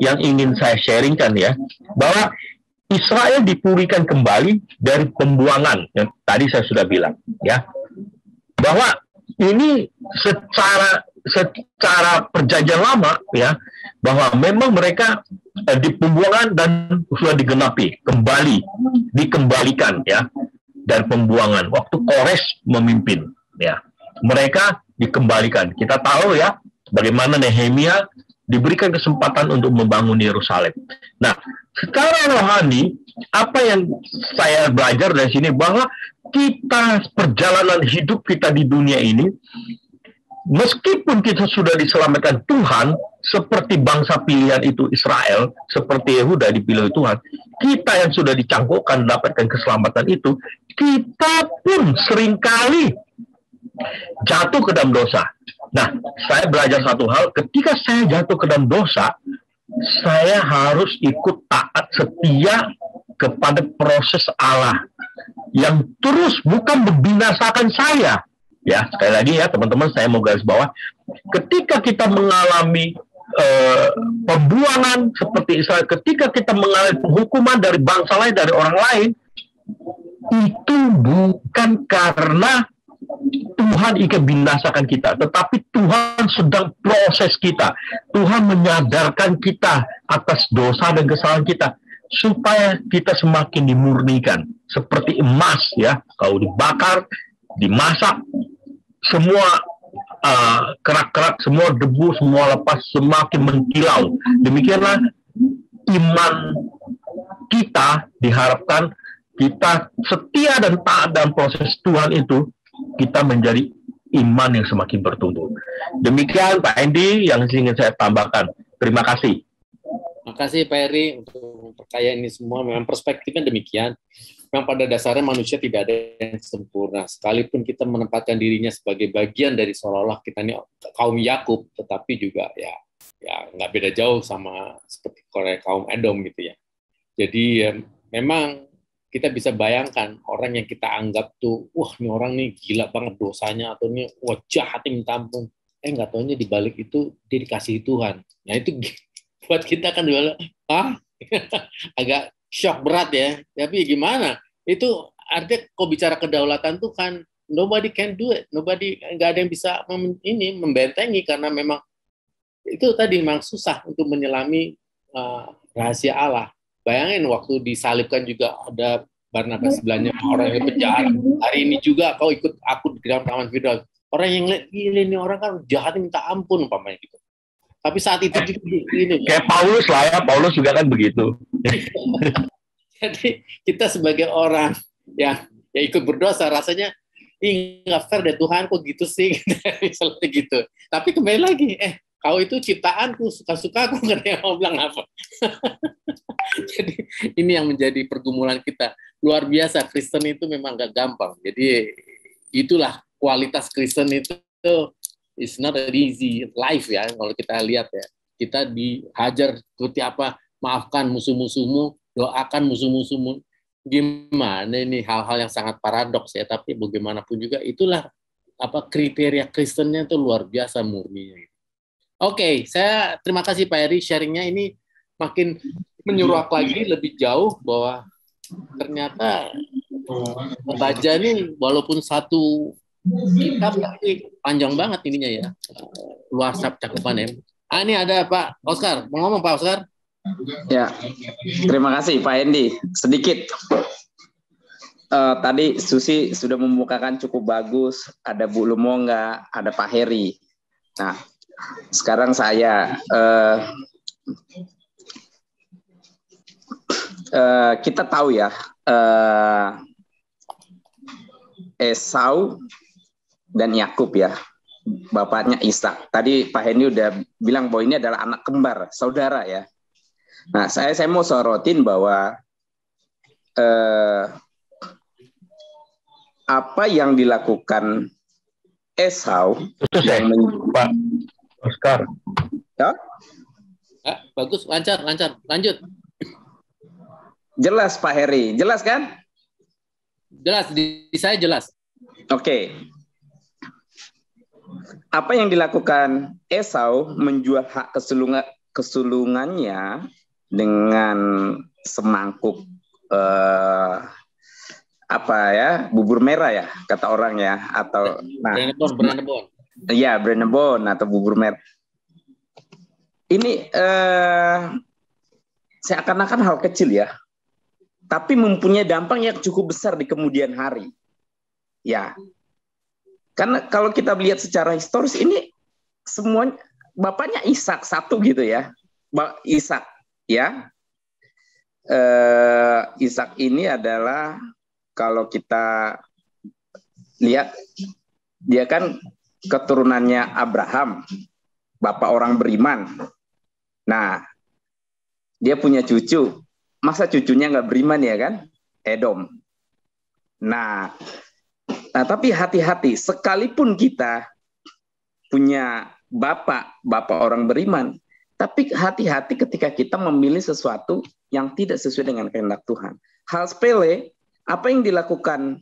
yang ingin saya sharingkan ya, bahwa Israel dipulihkan kembali dari pembuangan yang tadi saya sudah bilang ya, bahwa ini secara perjanjian lama ya, bahwa memang mereka di pembuangan dan sudah digenapi kembali, dikembalikan ya dari pembuangan waktu Kores memimpin ya, mereka dikembalikan. Kita tahu ya bagaimana Nehemia diberikan kesempatan untuk membangun Yerusalem. Nah, secara rohani, apa yang saya belajar dari sini, bahwa kita, perjalanan hidup kita di dunia ini, meskipun kita sudah diselamatkan Tuhan, seperti bangsa pilihan itu Israel, seperti Yehuda dipilih Tuhan, kita yang sudah dicangkokkan mendapatkan keselamatan itu, kita pun seringkali jatuh ke dalam dosa. Nah, saya belajar satu hal, ketika saya jatuh ke dalam dosa, saya harus ikut taat setia kepada proses Allah yang terus bukan membinasakan saya. Ya, sekali lagi ya teman-teman, saya mau garis bawah, ketika kita mengalami pembuangan seperti Israel, ketika kita mengalami penghukuman dari bangsa lain, dari orang lain, itu bukan karena Tuhan ingin binasakan kita, tetapi Tuhan sedang proses kita. Tuhan menyadarkan kita atas dosa dan kesalahan kita, supaya kita semakin dimurnikan. Seperti emas ya, kalau dibakar, dimasak, semua kerak-kerak, semua debu, semua lepas, semakin mengkilau. Demikianlah iman kita diharapkan, kita setia dan taat dalam proses Tuhan itu, kita menjadi iman yang semakin bertumbuh. Demikian Pak Andy yang ingin saya tambahkan. Terima kasih. Terima kasih Pak Heri untuk perkayaan ini semua. Memang perspektifnya demikian. Memang pada dasarnya manusia tidak ada yang sempurna. Sekalipun kita menempatkan dirinya sebagai bagian dari seolah-olah kita ini kaum Yakub, tetapi juga ya nggak beda jauh sama seperti kaum Edom gitu ya. Jadi memang kita bisa bayangkan orang yang kita anggap tuh, wah ini orang nih gila banget dosanya, atau ini wah jahatnya minta ampun. Nggak taunya di balik itu dia dikasihi Tuhan. Nah itu buat kita kan juga, agak shock berat ya. Tapi gimana? Itu artinya kok bicara kedaulatan Tuhan, nobody can do it. Nggak ada yang bisa membentengi, karena memang itu tadi memang susah untuk menyelami rahasia Allah. Bayangin waktu disalibkan juga ada Barnabas sebelahnya, orang yang penjahat. Hari ini juga kau ikut aku di dalam taman Firdaus. Orang yang lihat, ini orang kan jahat minta ampun umpamanya gitu. Tapi saat itu juga ini. Kayak Paulus lah ya, Paulus juga kan begitu. Jadi kita sebagai orang yang ikut berdosa rasanya, nggak fair deh Tuhan kok gitu sih, misalnya gitu. Tapi kembali lagi, kau itu ciptaanku, suka-suka aku nggak ada yang mau bilang apa. Jadi ini yang menjadi pergumulan kita. Luar biasa, Kristen itu memang nggak gampang. Jadi itulah kualitas Kristen itu, it's not an easy life ya. Kalau kita lihat ya, kita dihajar seperti apa, maafkan musuh-musuhmu, doakan musuh-musuhmu. Gimana ini hal-hal yang sangat paradoks ya, tapi bagaimanapun juga itulah kriteria Kristennya itu luar biasa murni. Oke, saya terima kasih Pak Heri, sharingnya ini makin menyuruh lagi lebih jauh bahwa ternyata membaca ini walaupun satu kitab tapi panjang banget ininya ya, luas cakupannya. Ini ada Pak Oscar, mau ngomong Pak Oscar? Ya, terima kasih Pak Hendy. Sedikit, tadi Susi sudah membukakan cukup bagus, ada Bu Lumonga, ada Pak Heri. Nah, sekarang saya kita tahu ya, Esau dan Yakub ya, bapaknya Ishak. Tadi Pak Hendy udah bilang bahwa ini adalah anak kembar, saudara ya. Nah, saya mau sorotin bahwa apa yang dilakukan Esau yang Pak Oscar. Ya? Bagus, lancar, lanjut. Jelas Pak Heri, jelas kan? Jelas, di saya jelas. Oke. Apa yang dilakukan Esau menjual hak kesulungannya dengan semangkuk bubur merah ya kata orang ya, atau Brennebon. Iya, Brennebon atau bubur merah. Ini seakan-akan hal kecil ya, tapi mempunyai dampak yang cukup besar di kemudian hari. Ya, karena kalau kita lihat secara historis ini semuanya bapaknya Ishak satu gitu ya, Ishak ya. Ishak ini adalah kalau kita lihat dia kan keturunannya Abraham, bapak orang beriman. Nah, dia punya cucu. Masa cucunya nggak beriman ya kan? Edom. Nah, tapi hati-hati. Sekalipun kita punya bapak orang beriman, tapi hati-hati ketika kita memilih sesuatu yang tidak sesuai dengan kehendak Tuhan. Hal sepele, apa yang dilakukan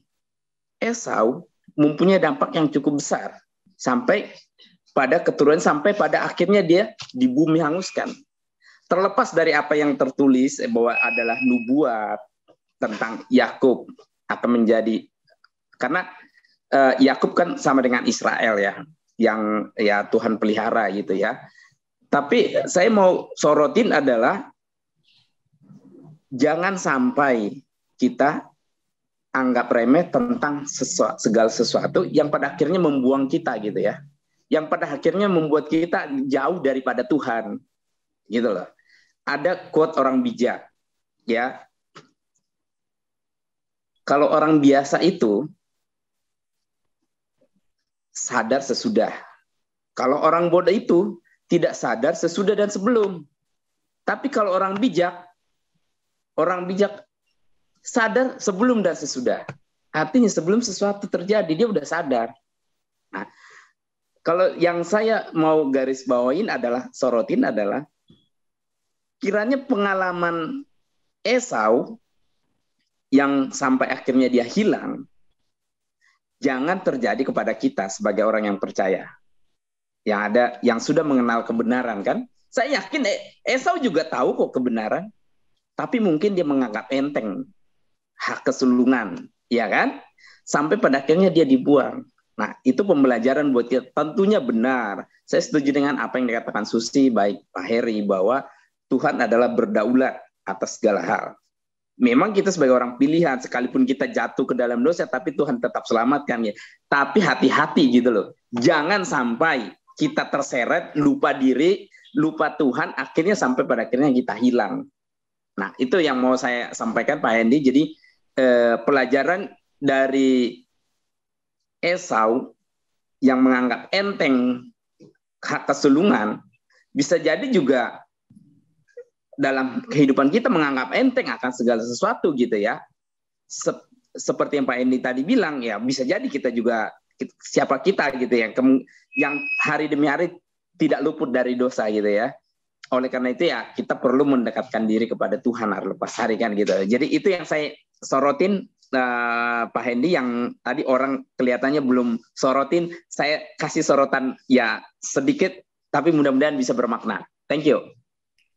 Esau mempunyai dampak yang cukup besar. Sampai pada keturunan, sampai pada akhirnya dia di bumi hanguskan. Terlepas dari apa yang tertulis bahwa adalah nubuat tentang Yakub akan menjadi, karena Yakub kan sama dengan Israel ya, yang ya Tuhan pelihara gitu ya. Tapi saya mau sorotin adalah jangan sampai kita anggap remeh tentang segala sesuatu yang pada akhirnya membuang kita gitu ya, yang pada akhirnya membuat kita jauh daripada Tuhan gitu loh. Ada quote orang bijak ya, kalau orang biasa itu sadar sesudah, kalau orang bodoh itu tidak sadar sesudah dan sebelum. Tapi kalau orang bijak sadar sebelum dan sesudah. Artinya sebelum sesuatu terjadi dia udah sadar. Nah, kalau yang saya mau garis bawain adalah, sorotin adalah, kiranya pengalaman Esau yang sampai akhirnya dia hilang, jangan terjadi kepada kita sebagai orang yang percaya. Yang sudah mengenal kebenaran kan. Saya yakin Esau juga tahu kok kebenaran. Tapi mungkin dia menganggap enteng hak kesulungan, ya kan? Sampai pada akhirnya dia dibuang. Nah, itu pembelajaran buat kita. Tentunya benar. Saya setuju dengan apa yang dikatakan Susi, baik Pak Heri, bahwa Tuhan adalah berdaulat atas segala hal. Memang kita sebagai orang pilihan, sekalipun kita jatuh ke dalam dosa, tapi Tuhan tetap selamatkan ya. Tapi hati-hati gitu loh. Jangan sampai kita terseret, lupa diri, lupa Tuhan, akhirnya sampai pada akhirnya kita hilang. Nah, itu yang mau saya sampaikan Pak Hendy. Jadi pelajaran dari Esau yang menganggap enteng hak kesulungan, bisa jadi juga dalam kehidupan kita menganggap enteng akan segala sesuatu gitu ya. Seperti yang Pak Hendy tadi bilang ya, bisa jadi kita juga, siapa kita gitu ya, yang hari demi hari tidak luput dari dosa gitu ya. Oleh karena itu ya kita perlu mendekatkan diri kepada Tuhan hari lepas hari kan gitu. Jadi itu yang saya sorotin Pak Hendy, yang tadi orang kelihatannya belum sorotin, saya kasih sorotan ya sedikit, tapi mudah-mudahan bisa bermakna. Thank you.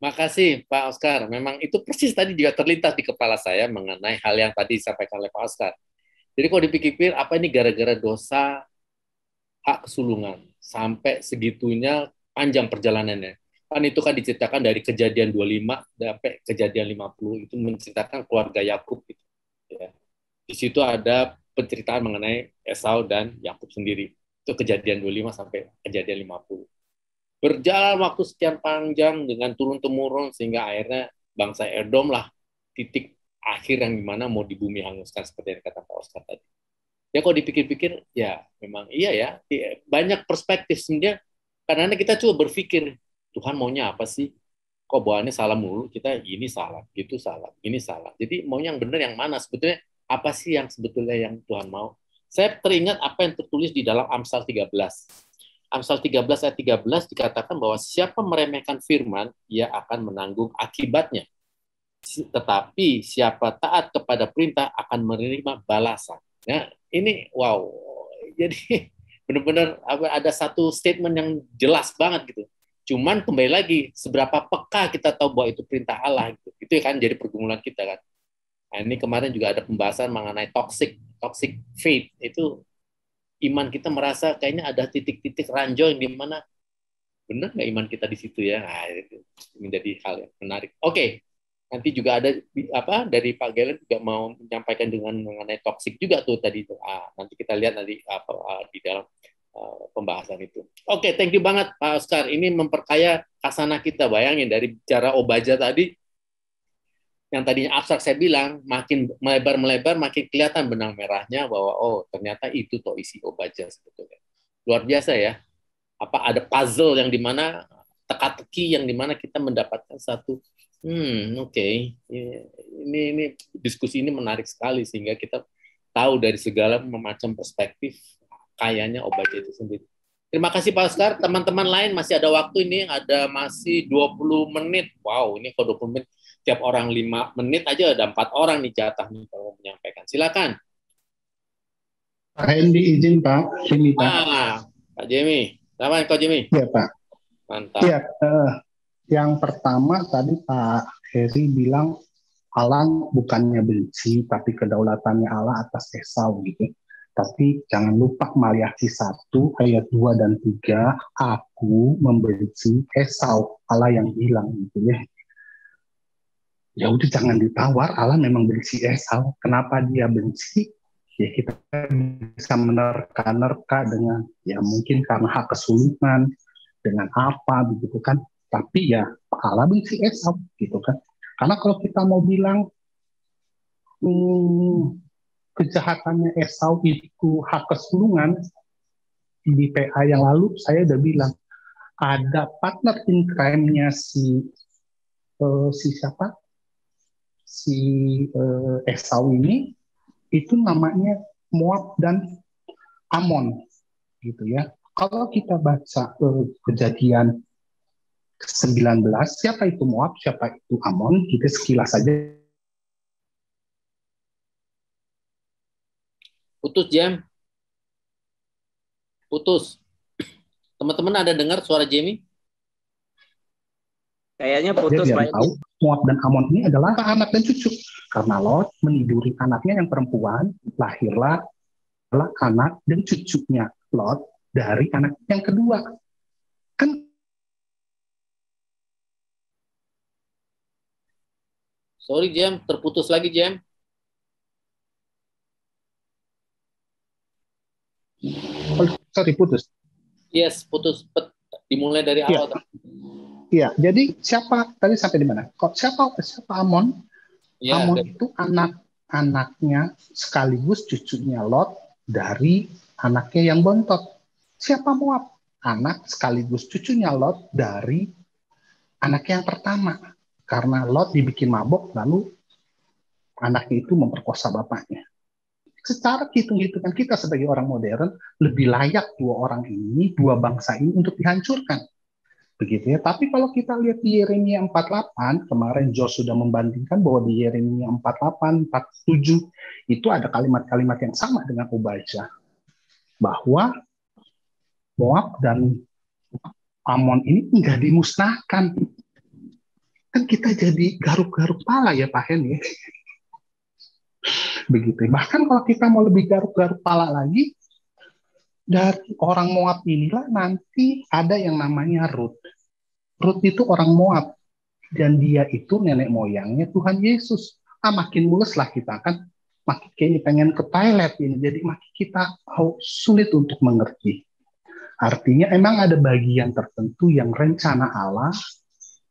Makasih Pak Oscar. Memang itu persis tadi juga terlintas di kepala saya mengenai hal yang tadi disampaikan oleh Pak Oscar. Jadi kalau dipikir-pikir, apa ini gara-gara dosa hak kesulungan sampai segitunya panjang perjalanannya. Kan itu kan diceritakan dari Kejadian 25 sampai Kejadian 50, itu menceritakan keluarga Yakub gitu. Ya. Di situ ada penceritaan mengenai Esau dan Yakub sendiri. Itu Kejadian 25 sampai Kejadian 50. Berjalan waktu sekian panjang dengan turun-temurun sehingga akhirnya bangsa Edom lah titik akhir yang dimana mau di bumi hanguskan seperti yang kata Pak Oscar tadi. Ya kalau dipikir-pikir ya memang iya ya, banyak perspektif sebenarnya. Karena kita coba berpikir Tuhan maunya apa sih? Kok bawaannya salah mulu? Kita ini salah, gitu salah, ini salah. Jadi maunya yang benar yang mana? Sebetulnya apa sih yang sebetulnya yang Tuhan mau? Saya teringat apa yang tertulis di dalam Amsal 13. Amsal 13 ayat 13 dikatakan bahwa siapa meremehkan firman, ia akan menanggung akibatnya. Tetapi siapa taat kepada perintah akan menerima balasan. Nah, ini wow. Jadi benar-benar ada satu statement yang jelas banget gitu. Cuman kembali lagi, seberapa peka kita tahu bahwa itu perintah Allah, gitu. Itu kan jadi pergumulan kita kan. Nah, ini kemarin juga ada pembahasan mengenai toxic faith. Itu iman kita merasa kayaknya ada titik-titik ranjau yang di mana benar nggak iman kita di situ ya. Nah, itu menjadi hal yang menarik. Oke. Nanti juga ada dari Pak Galen juga mau menyampaikan dengan mengenai toxic juga tuh tadi itu. Nanti kita lihat nanti di dalam pembahasan itu. Oke, thank you banget Pak Oscar. Ini memperkaya khasanah kita. Bayangin dari bicara Obaja tadi, yang tadinya abstrak saya bilang, makin melebar, makin kelihatan benang merahnya bahwa oh ternyata itu toh isi Obaja sebetulnya. Luar biasa ya. Ada puzzle yang dimana teka-teki yang dimana kita mendapatkan satu oke. Ini diskusi ini menarik sekali sehingga kita tahu dari segala macam perspektif kayaknya Obaja itu sendiri. Terima kasih Pak Oscar. Teman-teman lain masih ada waktu ini, ada masih 20 menit. Wow, ini kalau 20 menit, tiap orang 5 menit aja ada 4 orang nih jatah nih kalau menyampaikan. Silakan. Pak Hendy izin Pak, sini Pak. Pak Jimmy. Selamat Pak Jimmy. Iya Pak. Mantap. Iya, yang pertama tadi Pak Heri bilang Allah bukannya benci, tapi kedaulatannya Allah atas Esau gitu. Tapi jangan lupa Maliaki 1 ayat 2 dan 3, aku membenci Esau, Allah yang hilang gitu ya. Ya udah jangan ditawar, Allah memang benci Esau. Kenapa dia benci? Ya kita bisa menerka-nerka dengan ya mungkin karena hak kesulitan, dengan apa begitu kan. Tapi ya Allah benci Esau gitu kan. Karena kalau kita mau bilang kejahatannya Esau itu hak kesulungan, di PA yang lalu saya udah bilang ada partner in crime-nya si siapa? Si Esau ini itu namanya Moab dan Amon gitu ya. Kalau kita baca Kejadian 19, siapa itu Moab, siapa itu Amon, kita sekilas saja. Putus Jam. Putus. Teman-teman ada dengar suara Jamie? Kayaknya putus Pak. Tahu Moab dan Amon ini adalah anak dan cucu. Karena Lot meniduri anaknya yang perempuan, lahirlah anak dan cucunya Lot dari anak yang kedua. Kan sorry Jam, terputus lagi Jam. Sorry, putus. Yes, putus. Dimulai dari awal. Iya, jadi siapa tadi sampai di mana? Siapa Amon? Ya, Amon itu anak-anaknya sekaligus cucunya Lot dari anaknya yang bontot. Siapa Moab? Anak sekaligus cucunya Lot dari anaknya yang pertama. Karena Lot dibikin mabok, lalu anaknya itu memperkosa bapaknya. Secara hitung-hitungan kita sebagai orang modern, lebih layak dua bangsa ini untuk dihancurkan. Begitu ya. Tapi kalau kita lihat di Yeremia 48, kemarin Jos sudah membandingkan bahwa di Yeremia 48, 47, itu ada kalimat-kalimat yang sama dengan Obaja. Bahwa Moab dan Amon ini nggak dimusnahkan. Kan kita jadi garuk-garuk pala ya Pak Hen ya. Begitu. Bahkan kalau kita mau lebih garuk-garuk pala lagi, dari orang Moab inilah nanti ada yang namanya Rut. Rut itu orang Moab. Dan dia itu nenek moyangnya Tuhan Yesus. Makin mules lah kita kan. Makin kayaknya pengen ke toilet ini. Jadi makin kita sulit untuk mengerti. Artinya emang ada bagian tertentu yang rencana Allah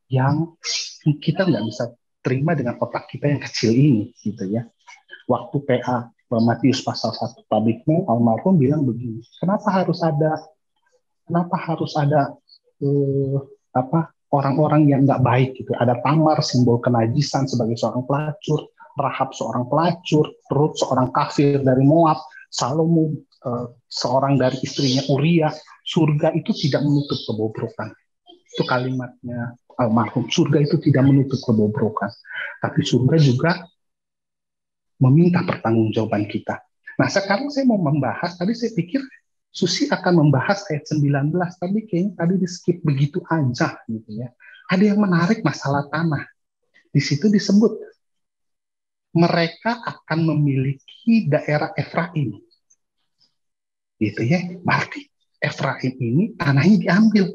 yang kita nggak bisa terima dengan otak kita yang kecil ini. Gitu ya. Waktu PA Matius pasal 1 Tabikmu almarhum bilang begini, kenapa harus ada orang-orang yang nggak baik gitu, ada Tamar simbol kenajisan sebagai seorang pelacur, Rahab seorang pelacur, Rut seorang kafir dari Moab, Salomo seorang dari istrinya Uria. Surga itu tidak menutup kebobrokan. Itu kalimatnya almarhum, surga itu tidak menutup kebobrokan, tapi surga juga meminta pertanggungjawaban kita. Nah sekarang saya mau membahas, tadi saya pikir Susi akan membahas ayat 19, tapi kayaknya tadi di skip begitu aja gitu ya. Ada yang menarik masalah tanah. Di situ disebut mereka akan memiliki daerah Efraim. Gitu ya. Berarti Efraim ini tanahnya diambil.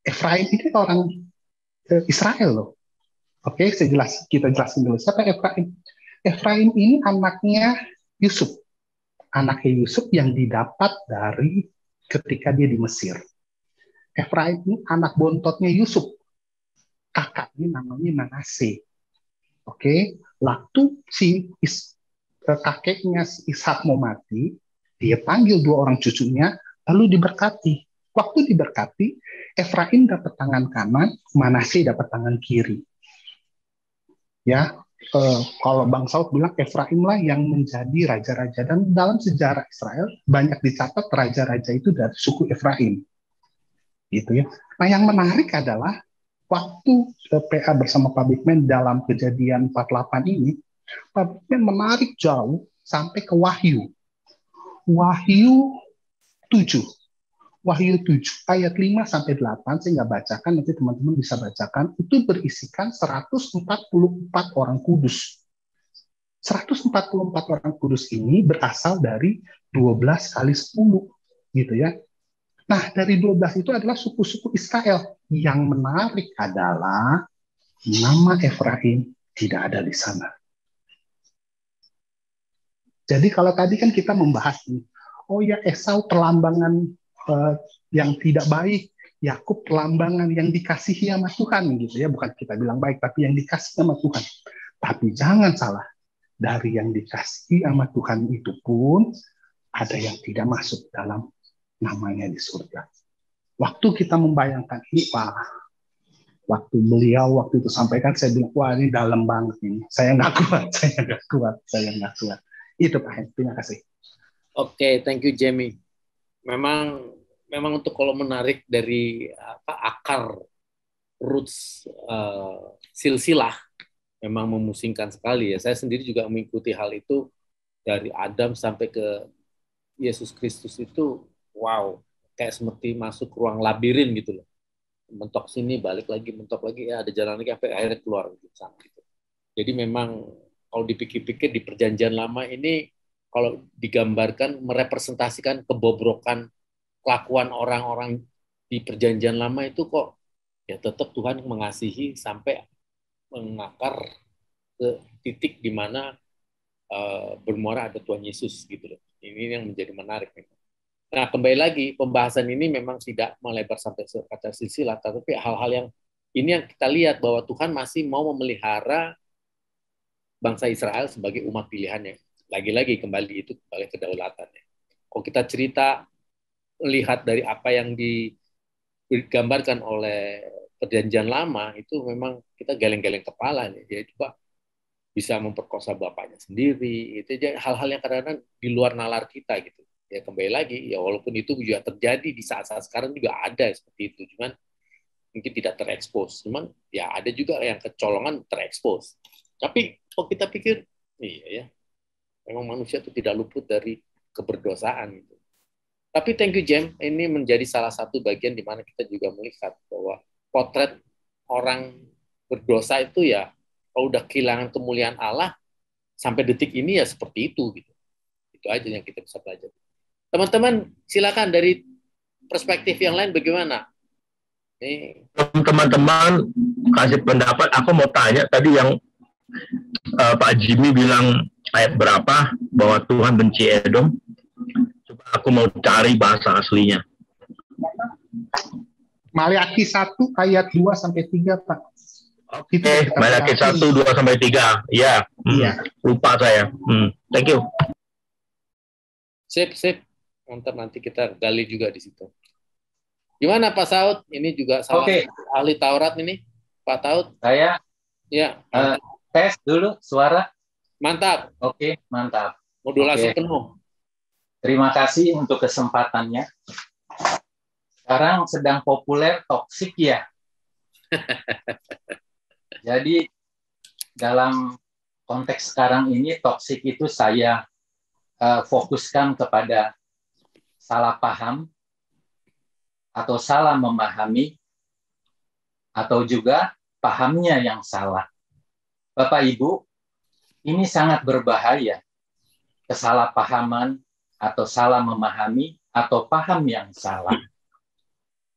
Efraim ini orang Israel loh. Oke, kita jelasin dulu. Siapa Efraim? Efraim ini anaknya Yusuf. Anaknya Yusuf yang didapat dari ketika dia di Mesir. Efraim ini anak bontotnya Yusuf. Kakaknya namanya Manase. Oke, waktu kakeknya Ishak mau mati, dia panggil 2 orang cucunya, lalu diberkati. Waktu diberkati, Efraim dapat tangan kanan, Manase dapat tangan kiri. Ya, kalau Bang Saud bilang Efraim lah yang menjadi raja-raja, dan dalam sejarah Israel banyak dicatat raja-raja itu dari suku Efraim, gitu ya. Nah, yang menarik adalah waktu PA bersama Pak Bigman dalam kejadian 48 ini, Pak Bigman menarik jauh sampai ke Wahyu 7. Wahyu 7 ayat 5 sampai 8, saya nggak bacakan, nanti teman-teman bisa bacakan. Itu berisikan 144 orang kudus. 144 orang kudus ini berasal dari 12 kali 10, gitu ya. Nah, dari 12 itu adalah suku-suku Israel. Yang menarik adalah nama Efraim tidak ada di sana. Jadi kalau tadi kan kita membahas ini, oh ya, Esau perlambangan yang tidak baik, Yakub pelambangan yang dikasihi sama Tuhan, gitu ya. Bukan kita bilang baik, tapi yang dikasihi sama Tuhan. Tapi jangan salah, dari yang dikasihi sama Tuhan itu pun ada yang tidak masuk dalam namanya di surga. Waktu kita membayangkan ini, waktu beliau waktu itu sampaikan, saya bilang, wah ini dalam banget ini. Saya nggak kuat. Itu Pak Hen, terima kasih. Oke, thank you Jamie. Memang untuk kalau menarik dari akar roots silsilah memang memusingkan sekali ya. Saya sendiri juga mengikuti hal itu dari Adam sampai ke Yesus Kristus itu, wow, kayak seperti masuk ruang labirin gitu loh. Mentok sini, balik lagi, mentok lagi, ya ada jalan lagi sampai akhirnya keluar gitu. Jadi memang kalau dipikir-pikir di Perjanjian Lama ini, kalau digambarkan merepresentasikan kebobrokan kelakuan orang-orang di Perjanjian Lama itu kok ya tetap Tuhan mengasihi sampai mengakar ke titik di mana bermuara ada Tuhan Yesus gitu loh. Ini yang menjadi menarik. Nah, kembali lagi pembahasan ini memang tidak melebar sampai kata silsilah, tapi hal-hal yang ini yang kita lihat bahwa Tuhan masih mau memelihara bangsa Israel sebagai umat pilihannya. Lagi-lagi kembali itu kembali kedaulatannya. Kalau kita cerita lihat dari apa yang digambarkan oleh Perjanjian Lama, itu memang kita geleng-geleng kepala nih. Jadi Pak bisa memperkosa bapaknya sendiri, itu hal-hal yang kadang-kadang di luar nalar kita gitu. Ya kembali lagi, ya walaupun itu juga terjadi di saat-saat sekarang juga ada seperti itu, cuman mungkin tidak terekspos. Cuman ya ada juga yang kecolongan terekspos. Tapi kalau kita pikir, iya ya, memang manusia itu tidak luput dari keberdosaan gitu. Tapi thank you Jem, ini menjadi salah satu bagian di mana kita juga melihat bahwa potret orang berdosa itu ya, kalau udah kehilangan kemuliaan Allah, sampai detik ini ya seperti itu gitu. Itu aja yang kita bisa belajar. Teman-teman, silakan dari perspektif yang lain bagaimana? Teman-teman kasih pendapat. Aku mau tanya tadi yang Pak Jimmy bilang ayat berapa bahwa Tuhan benci Edom. Coba aku mau cari bahasa aslinya. Maliaki 1 ayat 2 sampai 3, Pak. Oke, Maliaki 1 2 sampai 3. Ya. Lupa saya. Thank you. Sip. Mantap, nanti kita gali juga di situ. Gimana Pak Saud? Ini juga salah ahli Taurat ini, Pak Saud. Saya ya. Tes dulu suara. Mantap. Oke, mantap. Modulasi penuh. Terima kasih untuk kesempatannya. Sekarang sedang populer toksik ya. Jadi dalam konteks sekarang ini toksik itu saya fokuskan kepada salah paham atau salah memahami atau juga pahamnya yang salah. Bapak Ibu, ini sangat berbahaya. Kesalahpahaman atau salah memahami atau paham yang salah.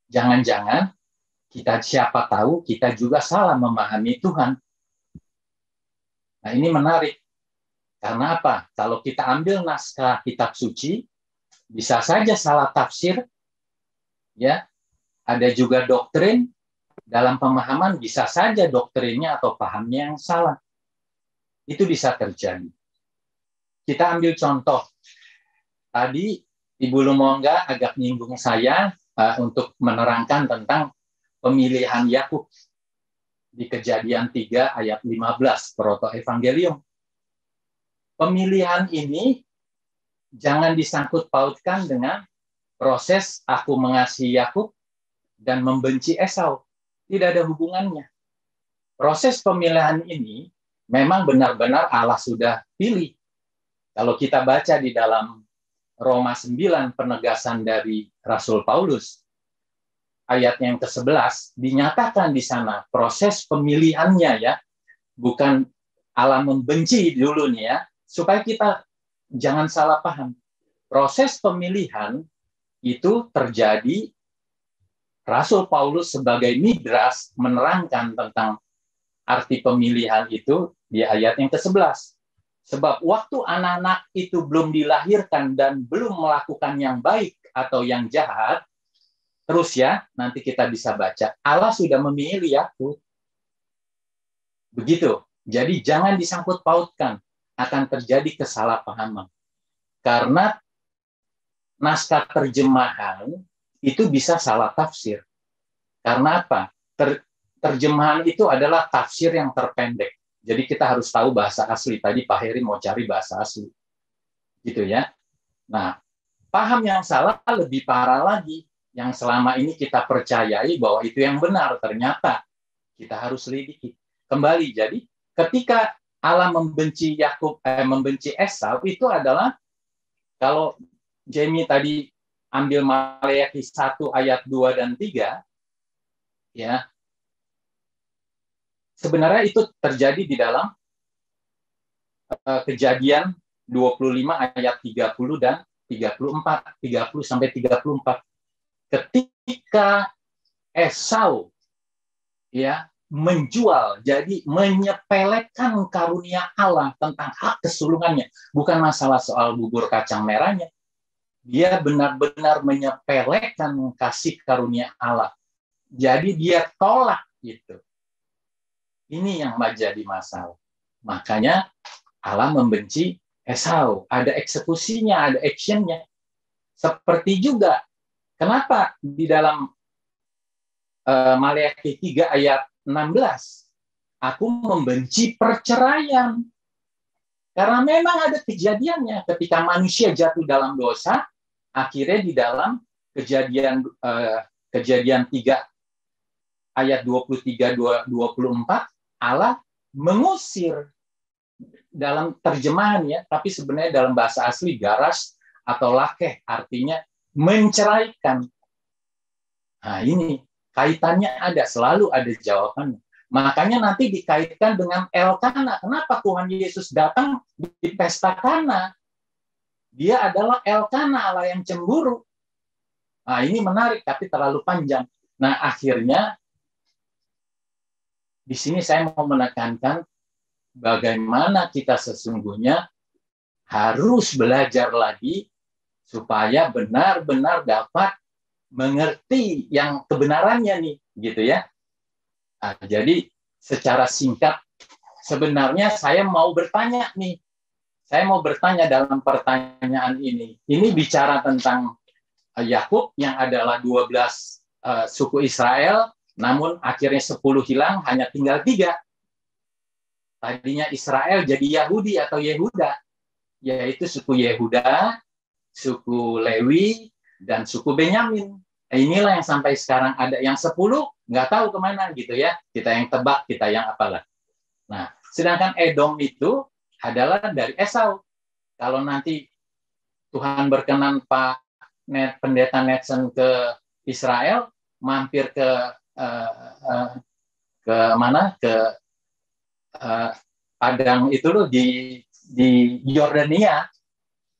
Jangan-jangan kita siapa tahu kita juga salah memahami Tuhan. Nah, ini menarik. Karena apa? Kalau kita ambil naskah kitab suci, bisa saja salah tafsir, ya. Ada juga doktrin, dalam pemahaman bisa saja doktrinnya atau pahamnya yang salah. Itu bisa terjadi. Kita ambil contoh. Tadi Ibu Lumongga agak nyinggung saya untuk menerangkan tentang pemilihan Yakub di Kejadian 3 ayat 15 Proto-Evangelium. Pemilihan ini jangan disangkut pautkan dengan proses aku mengasihi Yakub dan membenci Esau. Tidak ada hubungannya. Proses pemilihan ini memang benar-benar Allah sudah pilih. Kalau kita baca di dalam Roma 9 penegasan dari Rasul Paulus, ayat yang ke-11, dinyatakan di sana proses pemilihannya ya, bukan Allah membenci dulu nih ya, supaya kita jangan salah paham. Proses pemilihan itu terjadi, Rasul Paulus sebagai midras menerangkan tentang arti pemilihan itu di ayat yang ke-11. Sebab waktu anak-anak itu belum dilahirkan dan belum melakukan yang baik atau yang jahat, terus ya, nanti kita bisa baca, Allah sudah memilih Yakub. Begitu. Jadi jangan disangkut pautkan, akan terjadi kesalahpahaman. Karena naskah terjemahan itu bisa salah tafsir. Karena apa? Terjemahan itu adalah tafsir yang terpendek. Jadi kita harus tahu bahasa asli. Tadi Pak Heri mau cari bahasa asli. Gitu ya. Nah, paham yang salah lebih parah lagi. Yang selama ini kita percayai bahwa itu yang benar. Ternyata kita harus selidiki. Kembali, jadi ketika Allah membenci Yakub, membenci Esau, itu adalah, kalau Jamie tadi ambil Maleakhi 1 ayat 2 dan 3, ya, sebenarnya itu terjadi di dalam Kejadian 25 ayat 30 dan 34, 30 sampai 34. Ketika Esau ya menjual, jadi menyepelekan karunia Allah tentang hak kesulungannya, bukan masalah soal bubur kacang merahnya. Dia benar-benar menyepelekan kasih karunia Allah. Jadi dia tolak gitu. Ini yang menjadi masalah. Makanya Allah membenci Esau. Ada eksekusinya, ada actionnya. Seperti juga, kenapa di dalam Maleakhi 3 ayat 16, aku membenci perceraian. Karena memang ada kejadiannya ketika manusia jatuh dalam dosa, akhirnya di dalam Kejadian 3 ayat 23-24, Allah mengusir, dalam terjemahan ya, tapi sebenarnya dalam bahasa asli garas atau lakeh, artinya menceraikan. Nah ini kaitannya ada, selalu ada jawabannya. Makanya nanti dikaitkan dengan Elkana. Kenapa Tuhan Yesus datang di pesta Kana? Dia adalah Elkana, Allah yang cemburu. Nah ini menarik, tapi terlalu panjang. Nah akhirnya di sini saya mau menekankan bagaimana kita sesungguhnya harus belajar lagi supaya benar-benar dapat mengerti yang kebenarannya nih, gitu ya. Nah, jadi secara singkat, sebenarnya saya mau bertanya nih. Saya mau bertanya dalam pertanyaan ini. Ini bicara tentang Yakub yang adalah 12 suku Israel, namun akhirnya 10 hilang, hanya tinggal 3. Tadinya Israel jadi Yahudi atau Yehuda, yaitu suku Yehuda, suku Lewi, dan suku Benyamin. Inilah yang sampai sekarang ada yang 10, nggak tahu kemana gitu ya. Kita yang tebak, kita yang apalah. Nah, sedangkan Edom itu adalah dari Esau. Kalau nanti Tuhan berkenan Pak pendeta Netson ke Israel, mampir ke mana, ke padang itu loh, di Yordania,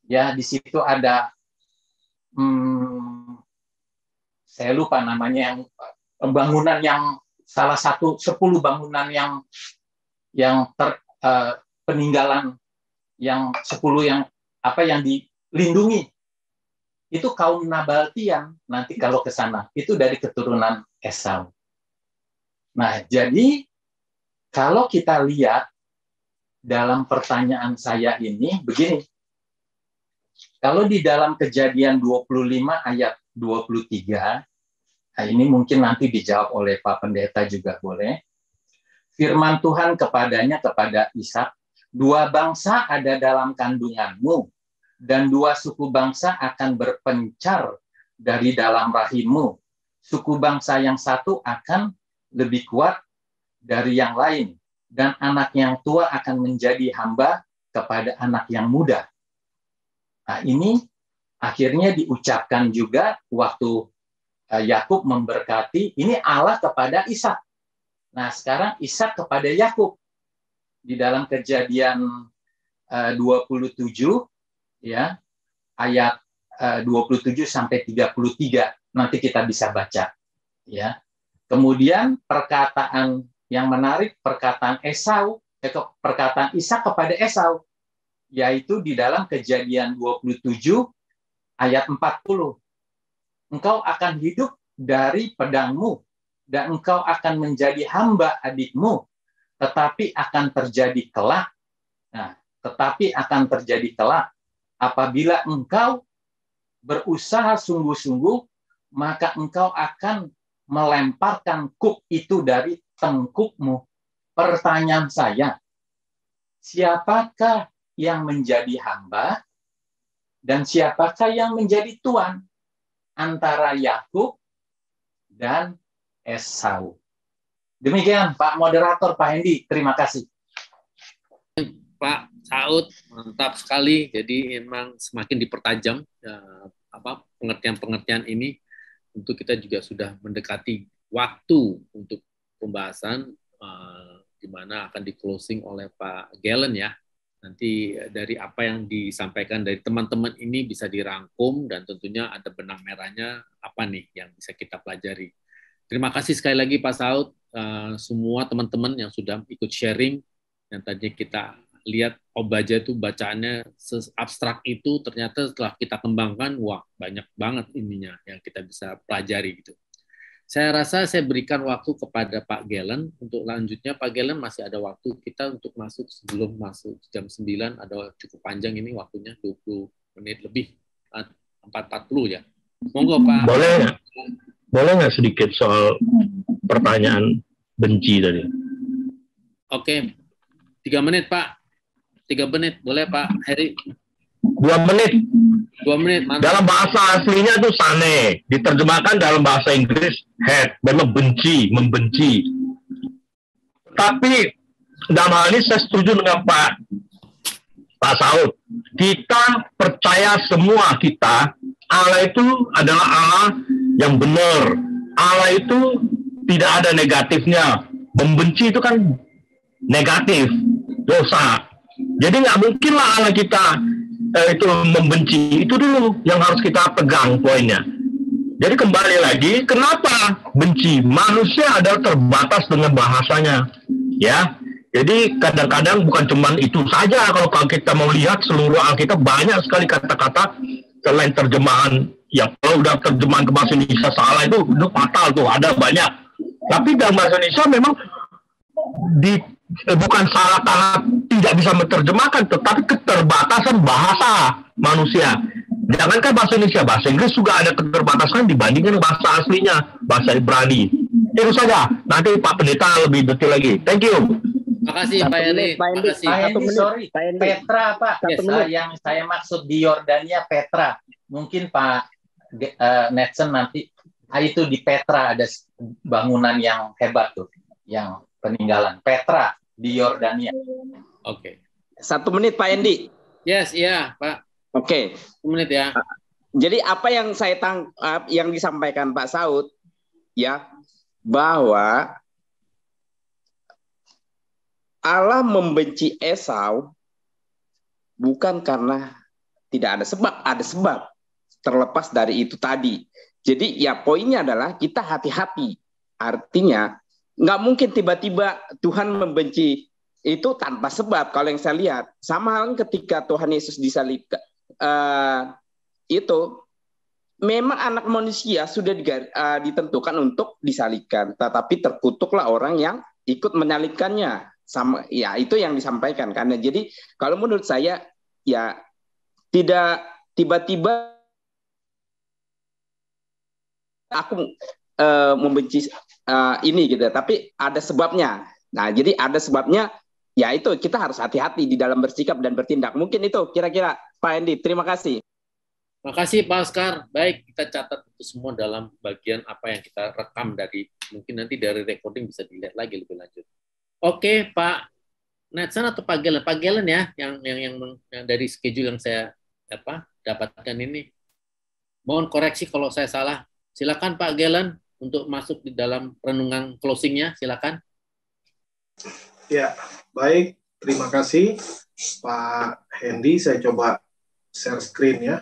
ya, di situ ada saya lupa namanya, yang bangunan yang salah satu 10 bangunan yang peninggalan yang 10 yang dilindungi. Itu kaum Nabaltian nanti kalau ke sana, itu dari keturunan Esau. Nah, jadi kalau kita lihat dalam pertanyaan saya ini begini. Kalau di dalam Kejadian 25 ayat 23, nah ini mungkin nanti dijawab oleh Pak Pendeta juga boleh. Firman Tuhan kepadanya, kepada Ishak, 2 bangsa ada dalam kandunganmu, dan 2 suku bangsa akan berpencar dari dalam rahimmu. Suku bangsa yang satu akan lebih kuat dari yang lain, dan anak yang tua akan menjadi hamba kepada anak yang muda. Nah, ini akhirnya diucapkan juga waktu Yakub memberkati, ini Allah kepada Ishak. Nah, sekarang Ishak kepada Yakub. Di dalam Kejadian 27 ya, ayat 27 sampai 33 nanti kita bisa baca ya. Kemudian perkataan yang menarik, perkataan perkataan Ishak kepada Esau, yaitu di dalam Kejadian 27 ayat 40. Engkau akan hidup dari pedangmu, dan engkau akan menjadi hamba adikmu, tetapi akan terjadi kelak. Nah, tetapi akan terjadi kelak apabila engkau berusaha sungguh-sungguh, maka engkau akan melemparkan kuk itu dari tengkukmu. Pertanyaan saya, siapakah yang menjadi hamba dan siapakah yang menjadi tuan antara Yakub dan Esau? Demikian Pak Moderator, Pak Hendi, terima kasih. Pak Saud, mantap sekali. Jadi memang semakin dipertajam pengertian-pengertian ini. Tentu kita juga sudah mendekati waktu untuk pembahasan di mana akan di-closing oleh Pak Galen ya. Nanti dari apa yang disampaikan dari teman-teman ini bisa dirangkum dan tentunya ada benang merahnya apa nih yang bisa kita pelajari. Terima kasih sekali lagi Pak Saud, semua teman-teman yang sudah ikut sharing, yang tadi kita lihat Obaja itu bacaannya abstrak itu, ternyata setelah kita kembangkan, wah banyak banget ininya yang kita bisa pelajari gitu. Saya rasa saya berikan waktu kepada Pak Galen untuk lanjutnya. Pak Galen masih ada waktu kita untuk masuk sebelum masuk jam 9, ada cukup panjang ini waktunya, 20 menit lebih, 4:40 ya. Monggo Pak. Boleh nggak sedikit soal pertanyaan benci tadi? Oke, 3 menit Pak. 3 menit, boleh Pak Heri? 2 menit. 2 menit, mantap. Dalam bahasa aslinya itu sane, diterjemahkan dalam bahasa Inggris hate, memang benci, membenci. Tapi dalam hal ini saya setuju dengan Pak Saud. Kita percaya semua kita, Allah itu adalah Allah yang benar. Allah itu tidak ada negatifnya. Membenci itu kan negatif, dosa. Jadi nggak mungkin lah Allah kita itu membenci. Itu dulu yang harus kita pegang poinnya. Jadi kembali lagi, kenapa benci? Manusia adalah terbatas dengan bahasanya, ya. Jadi kadang-kadang bukan cuma itu saja. Kalau kita mau lihat seluruh Alkitab banyak sekali kata-kata selain terjemahan yang kalau udah terjemahan ke bahasa Indonesia salah itu fatal tuh, ada banyak. Tapi dalam bahasa Indonesia memang bukan salah karena tidak bisa menerjemahkan, tetapi keterbatasan bahasa manusia. Jangankan bahasa Indonesia, bahasa Inggris juga ada keterbatasan dibandingkan bahasa aslinya, bahasa Ibrani. Itu saja. Nanti Pak Pendeta lebih detail lagi. Thank you. Makasih Pak Hendi. Sorry, Petra Pak. Yang saya maksud di Yordania Petra. Mungkin Pak Netson nanti itu di Petra ada bangunan yang hebat tuh, yang peninggalan Petra di Yordania. Oke. 1 menit Pak Hendi. Yes, iya Pak. Oke. 1 menit ya. Jadi apa yang saya tangkap yang disampaikan Pak Saud ya, bahwa Allah membenci Esau bukan karena tidak ada sebab, ada sebab terlepas dari itu tadi. Jadi ya poinnya adalah kita hati-hati. Artinya nggak mungkin tiba-tiba Tuhan membenci itu tanpa sebab. Kalau yang saya lihat, sama halnya ketika Tuhan Yesus disalibkan, itu memang anak manusia sudah ditentukan untuk disalibkan, tetapi terkutuklah orang yang ikut menyalibkannya. Sama ya, itu yang disampaikan. Karena jadi kalau menurut saya ya tidak tiba-tiba aku membenci ini gitu, tapi ada sebabnya. Nah, jadi ada sebabnya, ya itu kita harus hati-hati di dalam bersikap dan bertindak. Mungkin itu kira-kira Pak Hendy. Terima kasih. Terima kasih Pak Oscar. Baik, kita catat itu semua dalam bagian apa yang kita rekam dari, mungkin nanti dari recording bisa dilihat lagi lebih lanjut. Oke, Pak Netsan atau Pak Gelen? Pak Gelen ya, yang dari schedule yang saya dapatkan ini. Mohon koreksi kalau saya salah. Silakan Pak Gelen untuk masuk di dalam renungan closing-nya, silakan. Ya, baik. Terima kasih Pak Hendy. Saya coba share screen ya.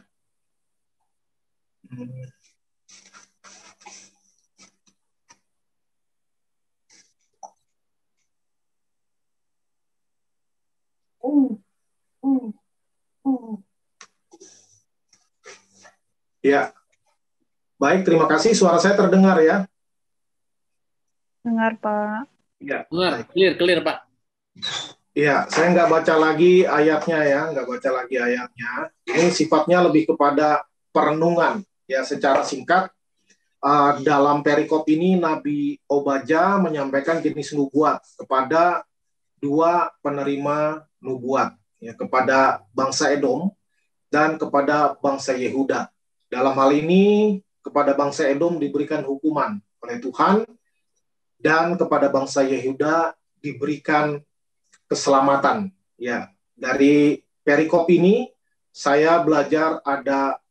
Ya, baik. Terima kasih. Suara saya terdengar ya? Dengar, Pak. Ya, dengar. Clear, Pak. Ya, saya nggak baca lagi ayatnya ya, nggak baca lagi ayatnya. Ini sifatnya lebih kepada perenungan ya, secara singkat. Dalam perikop ini Nabi Obadja menyampaikan jenis nubuat kepada dua penerima nubuat, ya, kepada bangsa Edom dan kepada bangsa Yehuda. Dalam hal ini kepada bangsa Edom diberikan hukuman oleh Tuhan, dan kepada bangsa Yehuda diberikan keselamatan. Ya, dari perikop ini saya belajar ada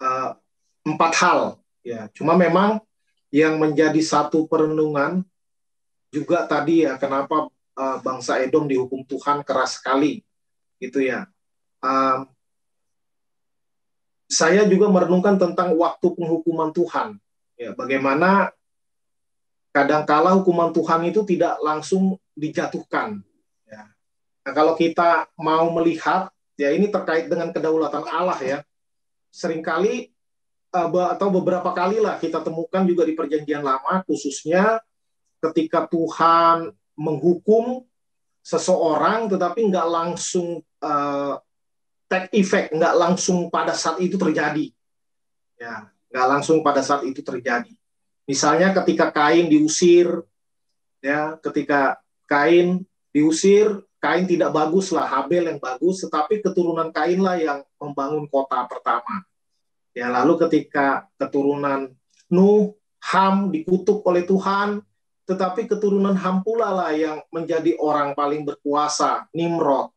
4 hal. Ya, cuma memang yang menjadi satu perenungan juga tadi ya, kenapa bangsa Edom dihukum Tuhan keras sekali, gitu ya. Saya juga merenungkan tentang waktu penghukuman Tuhan. Ya, bagaimana kadangkala hukuman Tuhan itu tidak langsung dijatuhkan. Ya. Nah, kalau kita mau melihat, ya ini terkait dengan kedaulatan Allah ya. Seringkali atau beberapa kali lah kita temukan juga di Perjanjian Lama, khususnya ketika Tuhan menghukum seseorang, tetapi nggak langsung take effect, nggak langsung pada saat itu terjadi. Ya, nggak langsung pada saat itu terjadi. Misalnya ketika Kain diusir, ya, ketika Kain diusir, Kain tidak bagus lah, Habel yang bagus, tetapi keturunan Kain lah yang membangun kota pertama. Ya, lalu ketika keturunan Nuh, Ham dikutuk oleh Tuhan, tetapi keturunan Ham pula lah yang menjadi orang paling berkuasa, Nimrod.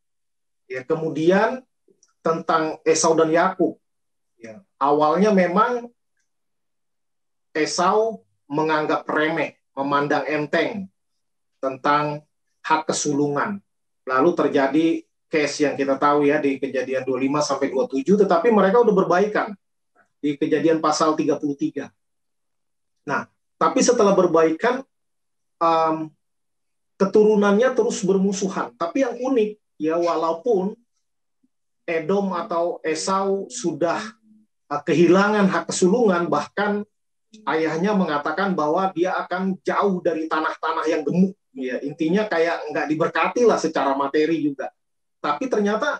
Ya, kemudian tentang Esau dan Yakub. Ya, awalnya memang Esau menganggap remeh, memandang enteng tentang hak kesulungan. Lalu terjadi case yang kita tahu ya di Kejadian 25-27, tetapi mereka udah berbaikan di Kejadian pasal 33. Nah, tapi setelah berbaikan, keturunannya terus bermusuhan. Tapi yang unik, ya walaupun Edom atau Esau sudah kehilangan hak kesulungan, bahkan ayahnya mengatakan bahwa dia akan jauh dari tanah-tanah yang gemuk. Ya, intinya kayak nggak diberkati lah secara materi juga. Tapi ternyata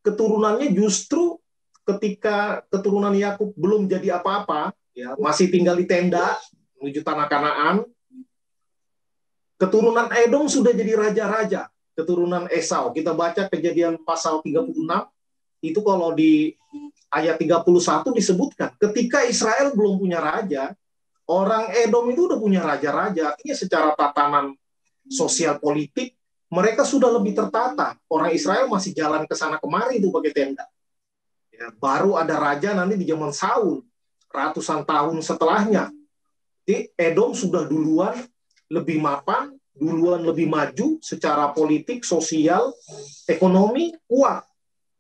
keturunannya justru ketika keturunan Yakub belum jadi apa-apa, ya masih tinggal di tenda menuju tanah Kanaan, keturunan Edom sudah jadi raja-raja. Keturunan Esau, kita baca Kejadian pasal 36, itu kalau di ayat 31 disebutkan, ketika Israel belum punya raja, orang Edom itu udah punya raja-raja. Artinya secara tatanan sosial politik, mereka sudah lebih tertata. Orang Israel masih jalan ke sana kemari itu pakai tenda. Ya, baru ada raja nanti di zaman Saul, ratusan tahun setelahnya. Jadi Edom sudah duluan lebih mapan, duluan lebih maju secara politik, sosial, ekonomi, kuat.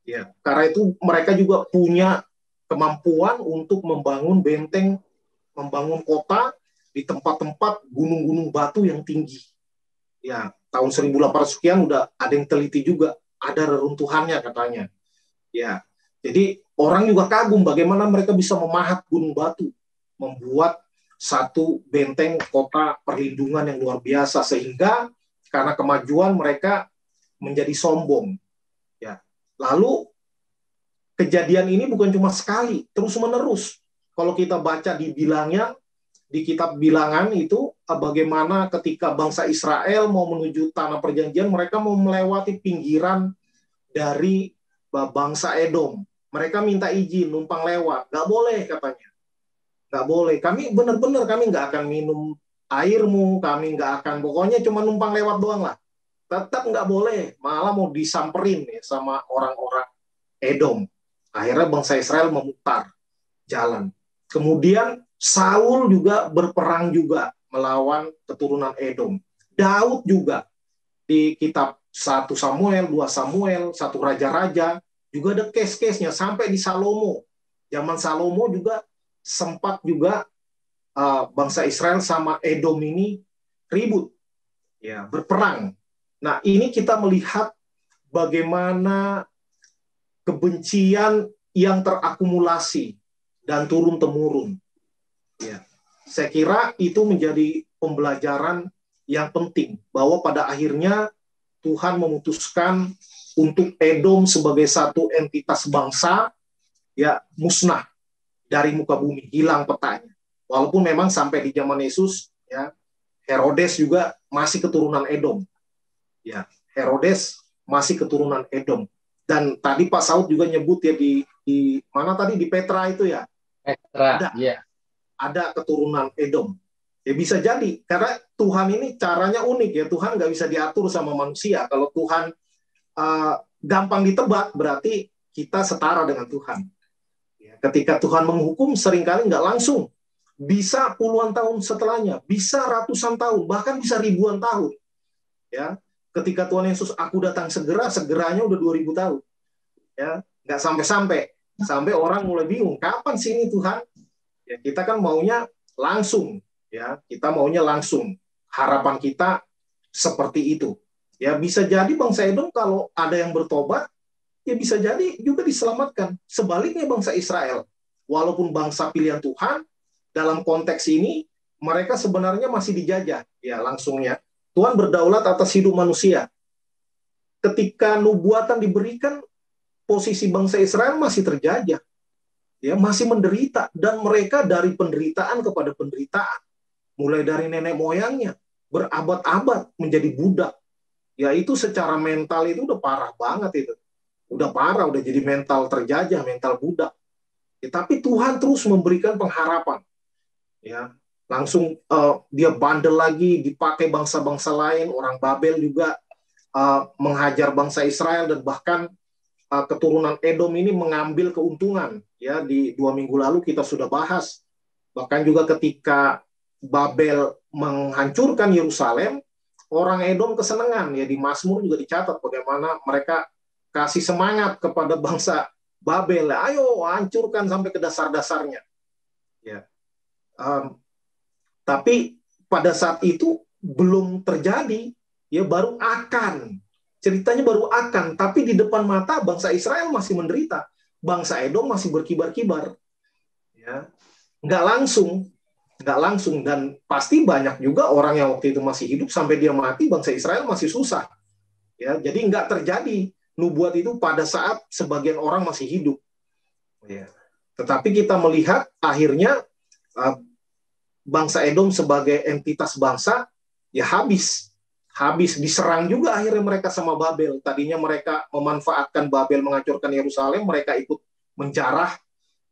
Ya, karena itu mereka juga punya kemampuan untuk membangun benteng, membangun kota di tempat-tempat gunung-gunung batu yang tinggi. Ya, tahun 1800 sekian udah ada yang teliti juga, ada reruntuhannya katanya. Ya, jadi orang juga kagum bagaimana mereka bisa memahat gunung batu, membuat satu benteng kota perlindungan yang luar biasa, sehingga karena kemajuan mereka menjadi sombong. Ya, lalu kejadian ini bukan cuma sekali, terus-menerus. Kalau kita baca di Bilangnya, di kitab Bilangan itu, bagaimana ketika bangsa Israel mau menuju tanah perjanjian, mereka mau melewati pinggiran dari bangsa Edom. Mereka minta izin numpang lewat, nggak boleh katanya, nggak boleh. Kami benar-benar kami nggak akan minum airmu, kami nggak akan, pokoknya cuma numpang lewat doang lah. Tetap nggak boleh, malah mau disamperin ya sama orang-orang Edom. Akhirnya bangsa Israel memutar jalan. Kemudian Saul juga berperang juga melawan keturunan Edom. Daud juga di kitab 1 Samuel, 2 Samuel, 1 Raja-Raja juga ada case-case-nya sampai di Salomo. Zaman Salomo juga sempat juga bangsa Israel sama Edom ini ribut, ya, berperang. Nah, ini kita melihat bagaimana kebencian yang terakumulasi dan turun-temurun. Ya, saya kira itu menjadi pembelajaran yang penting, bahwa pada akhirnya Tuhan memutuskan untuk Edom sebagai satu entitas bangsa, ya, musnah dari muka bumi, hilang petanya. Walaupun memang sampai di zaman Yesus, ya, Herodes juga masih keturunan Edom. Ya, Herodes masih keturunan Edom. Dan tadi Pak Saud juga nyebut ya di mana tadi, di Petra itu ya, Petra, ya. Ada keturunan Edom. Ya bisa jadi, karena Tuhan ini caranya unik ya, Tuhan nggak bisa diatur sama manusia. Kalau Tuhan gampang ditebak, berarti kita setara dengan Tuhan. Ya, ketika Tuhan menghukum, seringkali nggak langsung. Bisa puluhan tahun setelahnya, bisa ratusan tahun, bahkan bisa ribuan tahun. Ya, ketika Tuhan Yesus, aku datang segera, segeranya udah 2000 tahun. Ya, nggak sampai orang mulai bingung, kapan sih ini Tuhan? Ya, kita kan maunya langsung, ya, kita maunya langsung. Harapan kita seperti itu. Ya, bisa jadi bangsa Edom kalau ada yang bertobat, ya bisa jadi juga diselamatkan. Sebaliknya bangsa Israel, walaupun bangsa pilihan Tuhan, dalam konteks ini mereka sebenarnya masih dijajah. Ya, langsungnya Tuhan berdaulat atas hidup manusia. Ketika nubuatan diberikan, posisi bangsa Israel masih terjajah. Ya, masih menderita, dan mereka dari penderitaan kepada penderitaan, mulai dari nenek moyangnya berabad-abad menjadi budak. Ya, itu secara mental itu udah parah banget itu. Udah parah, udah jadi mental terjajah, mental budak. Ya, tapi Tuhan terus memberikan pengharapan. Ya, langsung dia bandel lagi, dipakai bangsa-bangsa lain, orang Babel juga menghajar bangsa Israel, dan bahkan keturunan Edom ini mengambil keuntungan. Ya, di 2 minggu lalu kita sudah bahas. Bahkan juga ketika Babel menghancurkan Yerusalem, orang Edom kesenangan. Ya, di Mazmur juga dicatat bagaimana mereka kasih semangat kepada bangsa Babel. Ayo hancurkan sampai ke dasar-dasarnya. Ya. Tapi pada saat itu belum terjadi. Ya, baru akan. Ceritanya baru akan, tapi di depan mata bangsa Israel masih menderita, bangsa Edom masih berkibar-kibar. Ya, nggak langsung, dan pasti banyak juga orang yang waktu itu masih hidup sampai dia mati, bangsa Israel masih susah. Ya, jadi nggak terjadi nubuat itu pada saat sebagian orang masih hidup. Ya. Tetapi kita melihat akhirnya bangsa Edom sebagai entitas bangsa ya habis diserang juga akhirnya mereka sama Babel. Tadinya mereka memanfaatkan Babel menghancurkan Yerusalem, mereka ikut menjarah,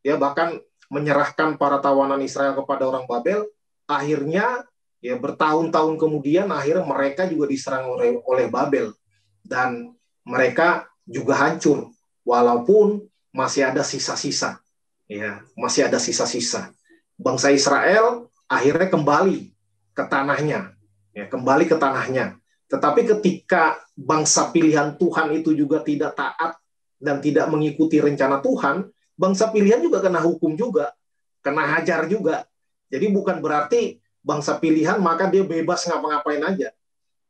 ya, bahkan menyerahkan para tawanan Israel kepada orang Babel. Akhirnya ya bertahun-tahun kemudian akhirnya mereka juga diserang oleh Babel, dan mereka juga hancur. Walaupun masih ada sisa-sisa. Ya, masih ada sisa-sisa. Bangsa Israel akhirnya kembali ke tanahnya. Ya, kembali ke tanahnya. Tetapi ketika bangsa pilihan Tuhan itu juga tidak taat dan tidak mengikuti rencana Tuhan, bangsa pilihan juga kena hukum juga, kena hajar juga. Jadi bukan berarti bangsa pilihan maka dia bebas ngapa-ngapain aja.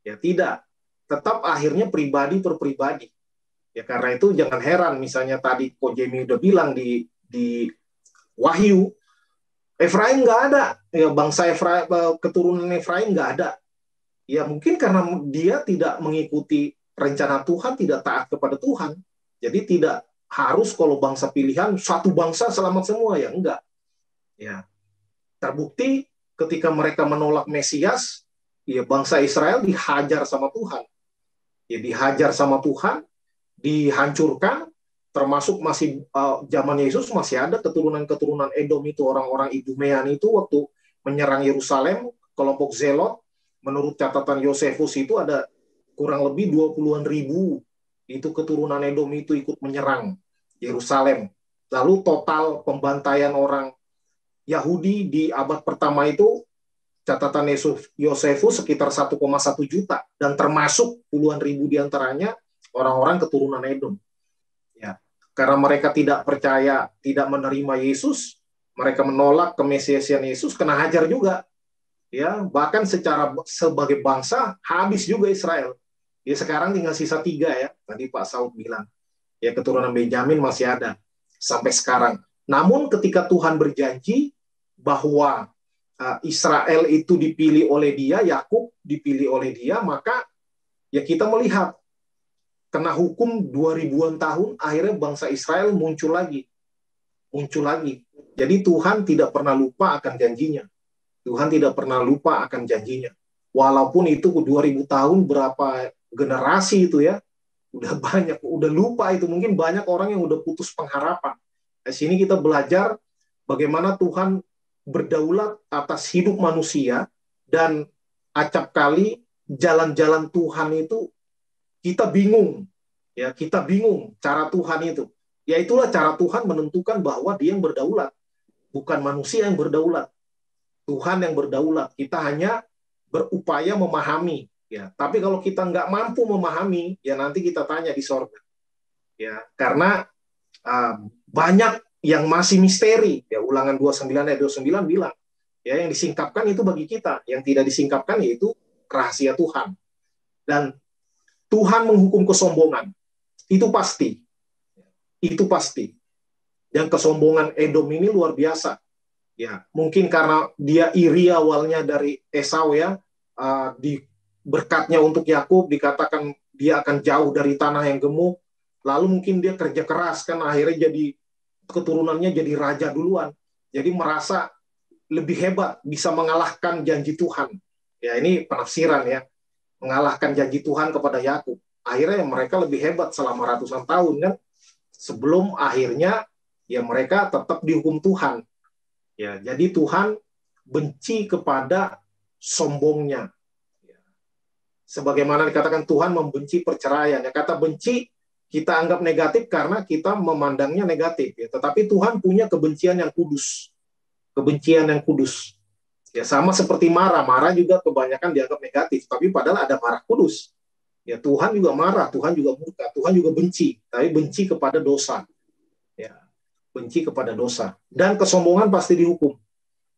Ya tidak. Tetap akhirnya pribadi per pribadi. Ya karena itu jangan heran misalnya tadi Ko Jemi udah bilang di Wahyu, Efraim nggak ada. Ya bangsa Efraim, keturunan Efraim nggak ada. Ya mungkin karena dia tidak mengikuti rencana Tuhan, tidak taat kepada Tuhan. Jadi tidak harus kalau bangsa pilihan satu bangsa selamat semua, ya enggak. Ya. Terbukti ketika mereka menolak Mesias, ya bangsa Israel dihajar sama Tuhan. Ya dihajar sama Tuhan, dihancurkan, termasuk masih zaman Yesus masih ada keturunan-keturunan Edom itu, orang-orang Idumean itu waktu menyerang Yerusalem, kelompok Zelot. Menurut catatan Yosefus itu ada kurang lebih 20-an ribu itu keturunan Edom itu ikut menyerang Yerusalem. Lalu total pembantaian orang Yahudi di abad pertama itu catatan Yosefus sekitar 1,1 juta dan termasuk puluhan ribu diantaranya orang-orang keturunan Edom. Ya, karena mereka tidak percaya, tidak menerima Yesus, mereka menolak kemesiasian Yesus, kena hajar juga. Ya, bahkan sebagai bangsa habis juga Israel. Ya sekarang tinggal sisa 3 ya. Tadi Pak Saud bilang. Ya keturunan Benjamin masih ada sampai sekarang. Namun ketika Tuhan berjanji bahwa Israel itu dipilih oleh Dia, Yakub dipilih oleh Dia, maka ya kita melihat kena hukum 2000-an tahun, akhirnya bangsa Israel muncul lagi. Muncul lagi. Jadi Tuhan tidak pernah lupa akan janjinya. Tuhan tidak pernah lupa akan janjinya. Walaupun itu 2000 tahun, berapa generasi itu ya, udah banyak, udah lupa itu. Mungkin banyak orang yang udah putus pengharapan. Di sini kita belajar bagaimana Tuhan berdaulat atas hidup manusia, dan acap kali jalan-jalan Tuhan itu kita bingung. Ya, kita bingung cara Tuhan itu. Ya itulah cara Tuhan menentukan bahwa Dia yang berdaulat, bukan manusia yang berdaulat. Tuhan yang berdaulat, kita hanya berupaya memahami. Ya, tapi kalau kita nggak mampu memahami, ya nanti kita tanya di sorga. Ya, karena banyak yang masih misteri. Ya, Ulangan 29 ayat 29 bilang, ya yang disingkapkan itu bagi kita, yang tidak disingkapkan yaitu rahasia Tuhan. Dan Tuhan menghukum kesombongan, itu pasti. Itu pasti. Dan kesombongan Edom ini luar biasa. Ya, mungkin karena dia iri awalnya dari Esau ya, di berkatnya untuk Yakub dikatakan dia akan jauh dari tanah yang gemuk, lalu mungkin dia kerja keras kan akhirnya jadi keturunannya jadi raja duluan, jadi merasa lebih hebat bisa mengalahkan janji Tuhan. Ya ini penafsiran ya, mengalahkan janji Tuhan kepada Yakub. Akhirnya mereka lebih hebat selama ratusan tahun kan, sebelum akhirnya ya mereka tetap dihukum Tuhan. Ya, jadi Tuhan benci kepada sombongnya. Sebagaimana dikatakan Tuhan membenci perceraian. Ya, kata benci kita anggap negatif karena kita memandangnya negatif. Ya. Tetapi Tuhan punya kebencian yang kudus. Kebencian yang kudus. Ya, sama seperti marah. Marah juga kebanyakan dianggap negatif. Tapi padahal ada marah kudus. Ya, Tuhan juga marah, Tuhan juga murka, Tuhan juga benci. Tapi benci kepada dosa. Ya. Benci kepada dosa. Dan kesombongan pasti dihukum.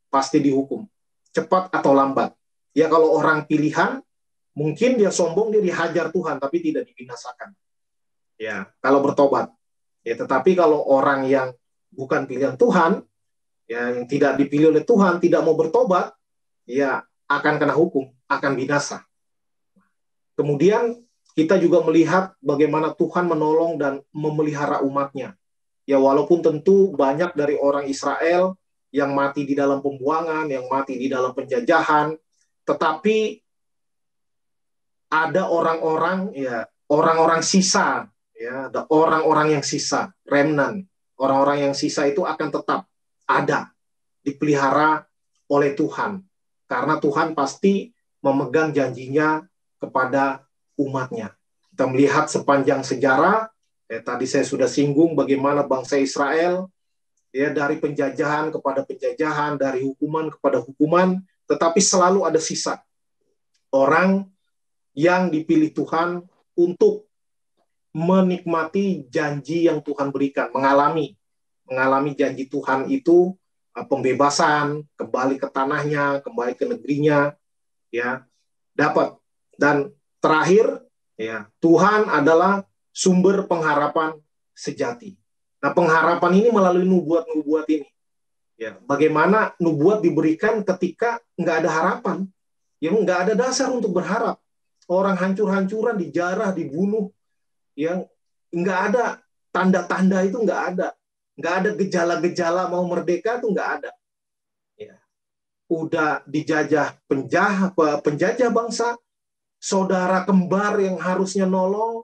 Pasti dihukum. Cepat atau lambat. Ya kalau orang pilihan, mungkin dia sombong, dia dihajar Tuhan, tapi tidak dibinasakan. Ya, kalau bertobat. Ya, tetapi kalau orang yang bukan pilihan Tuhan, ya, yang tidak dipilih oleh Tuhan, tidak mau bertobat, ya akan kena hukum, akan binasa. Kemudian kita juga melihat bagaimana Tuhan menolong dan memelihara umatnya. Ya walaupun tentu banyak dari orang Israel yang mati di dalam pembuangan, yang mati di dalam penjajahan, tetapi ada orang-orang ya, orang-orang sisa ya, ada orang-orang yang sisa, remnant. Orang-orang yang sisa itu akan tetap ada, dipelihara oleh Tuhan. Karena Tuhan pasti memegang janjinya kepada umatnya. Kita melihat sepanjang sejarah Tadi saya sudah singgung bagaimana bangsa Israel dari penjajahan kepada penjajahan, dari hukuman kepada hukuman, tetapi selalu ada sisa orang yang dipilih Tuhan untuk menikmati janji yang Tuhan berikan, mengalami janji Tuhan itu, pembebasan, kembali ke tanahnya, kembali ke negerinya, dapat. Dan terakhir, Tuhan adalah sumber pengharapan sejati. Nah, pengharapan ini melalui nubuat-nubuat ini. Bagaimana nubuat diberikan ketika nggak ada harapan, nggak ada dasar untuk berharap. Orang hancur-hancuran, dijarah, dibunuh, nggak ada tanda-tanda itu, nggak ada gejala-gejala mau merdeka itu nggak ada. Udah dijajah penjajah bangsa, saudara kembar yang harusnya nolong,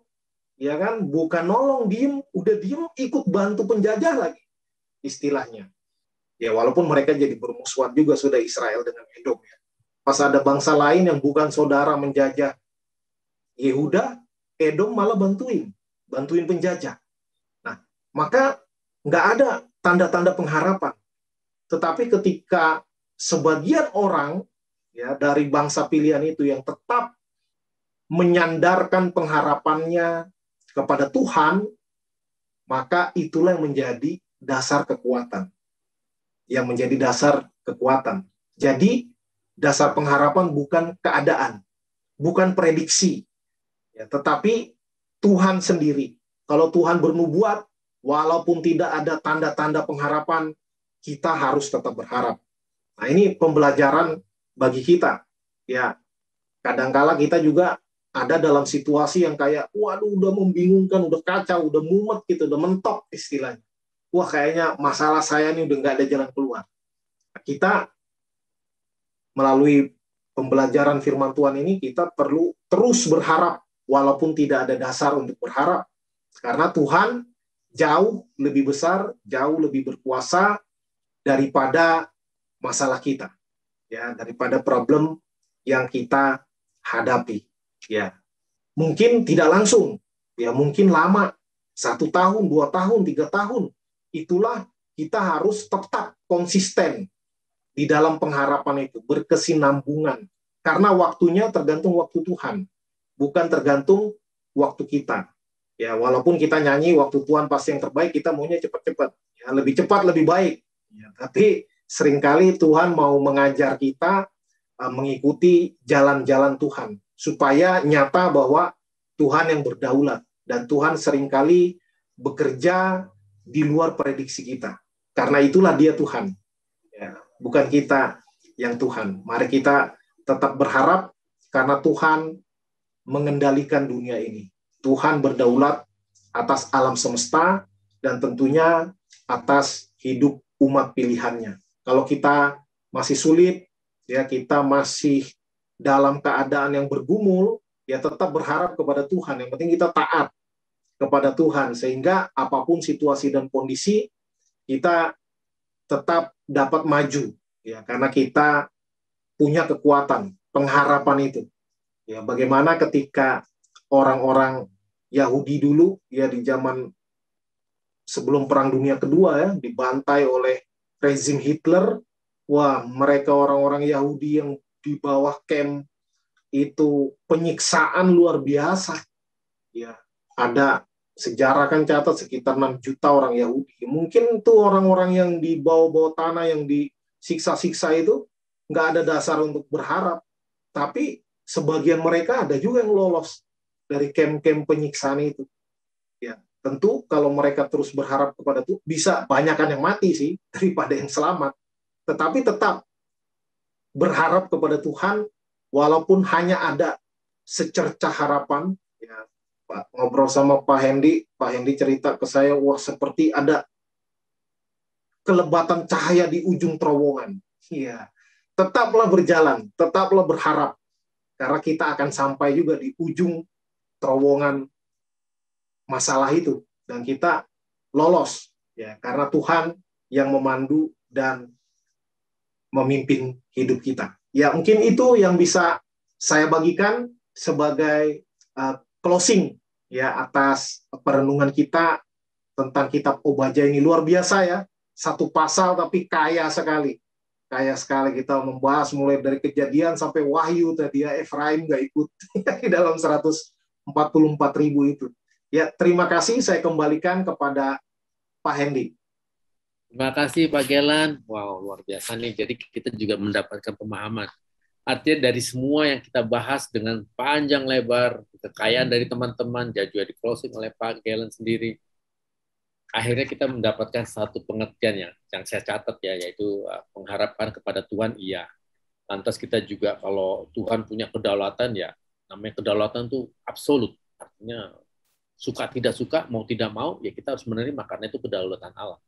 bukan nolong, diem, udah diem, ikut bantu penjajah lagi, istilahnya. Walaupun mereka jadi bermusuhan juga sudah Israel dengan Edom. Pas ada bangsa lain yang bukan saudara menjajah Yehuda, Edom malah bantuin penjajah. Nah, maka nggak ada tanda-tanda pengharapan. Tetapi ketika sebagian orang dari bangsa pilihan itu yang tetap menyandarkan pengharapannya kepada Tuhan, maka itulah yang menjadi dasar kekuatan. Jadi, dasar pengharapan bukan keadaan, bukan prediksi, tetapi Tuhan sendiri. Kalau Tuhan bernubuat, walaupun tidak ada tanda-tanda pengharapan, kita harus tetap berharap. Nah, ini pembelajaran bagi kita. Kadangkala kita juga ada dalam situasi yang kayak, waduh, udah membingungkan, udah kacau, udah mumet gitu, udah mentok istilahnya. Wah, kayaknya masalah saya ini udah nggak ada jalan keluar. Kita melalui pembelajaran firman Tuhan ini, kita perlu terus berharap, walaupun tidak ada dasar untuk berharap. Karena Tuhan jauh lebih besar, jauh lebih berkuasa daripada masalah kita. Daripada problem yang kita hadapi. Mungkin tidak langsung, mungkin lama, 1 tahun, 2 tahun, 3 tahun. Itulah kita harus tetap konsisten di dalam pengharapan itu, berkesinambungan. Karena waktunya tergantung waktu Tuhan, bukan tergantung waktu kita. Walaupun kita nyanyi waktu Tuhan pasti yang terbaik, kita maunya cepat-cepat. Lebih cepat, lebih baik. Tapi seringkali Tuhan mau mengajar kita mengikuti jalan-jalan Tuhan, supaya nyata bahwa Tuhan yang berdaulat, dan Tuhan seringkali bekerja di luar prediksi kita. Karena itulah dia Tuhan, bukan kita yang Tuhan. Mari kita tetap berharap, karena Tuhan mengendalikan dunia ini. Tuhan berdaulat atas alam semesta, dan tentunya atas hidup umat pilihannya. Kalau kita masih sulit, kita masih dalam keadaan yang bergumul, tetap berharap kepada Tuhan. Yang penting kita taat kepada Tuhan, sehingga apapun situasi dan kondisi, kita tetap dapat maju, karena kita punya kekuatan, pengharapan itu. Bagaimana ketika orang-orang Yahudi dulu, di zaman sebelum Perang Dunia Kedua, dibantai oleh rezim Hitler. Wah, mereka orang-orang Yahudi yang di bawah camp itu penyiksaan luar biasa. Ada sejarah kan catat sekitar 6 juta orang Yahudi. Mungkin itu orang-orang yang di bawah-bawah tanah yang disiksa-siksa itu nggak ada dasar untuk berharap. Tapi sebagian mereka ada juga yang lolos dari camp-camp penyiksaan itu. Tentu kalau mereka terus berharap kepada Tuhan, bisa banyakkan yang mati sih daripada yang selamat. Tetapi tetap berharap kepada Tuhan, walaupun hanya ada secercah harapan. Pak ngobrol sama Pak Hendy cerita ke saya, wah seperti ada kelebatan cahaya di ujung terowongan. Tetaplah berjalan, tetaplah berharap, karena kita akan sampai juga di ujung terowongan masalah itu, dan kita lolos, karena Tuhan yang memandu dan memimpin hidup kita. Mungkin itu yang bisa saya bagikan sebagai closing ya atas perenungan kita tentang kitab Obadja ini. Luar biasa ya, satu pasal tapi kaya sekali. Kaya sekali kita membahas mulai dari Kejadian sampai Wahyu tadi ya, Efraim nggak ikut di dalam 144.000 itu. Ya, terima kasih, saya kembalikan kepada Pak Hendy. Terima kasih Pak Gelan. Wow, luar biasa nih. Jadi kita juga mendapatkan pemahaman. Artinya dari semua yang kita bahas dengan panjang lebar, kekayaan dari teman-teman, juga di closing oleh Pak Gelan sendiri, akhirnya kita mendapatkan satu pengertian yang saya catat ya, yaitu mengharapkan kepada Tuhan, iya. Lantas kita juga kalau Tuhan punya kedaulatan ya, namanya kedaulatan itu absolut. Artinya suka tidak suka, mau tidak mau, ya kita harus menerima karena itu kedaulatan Allah.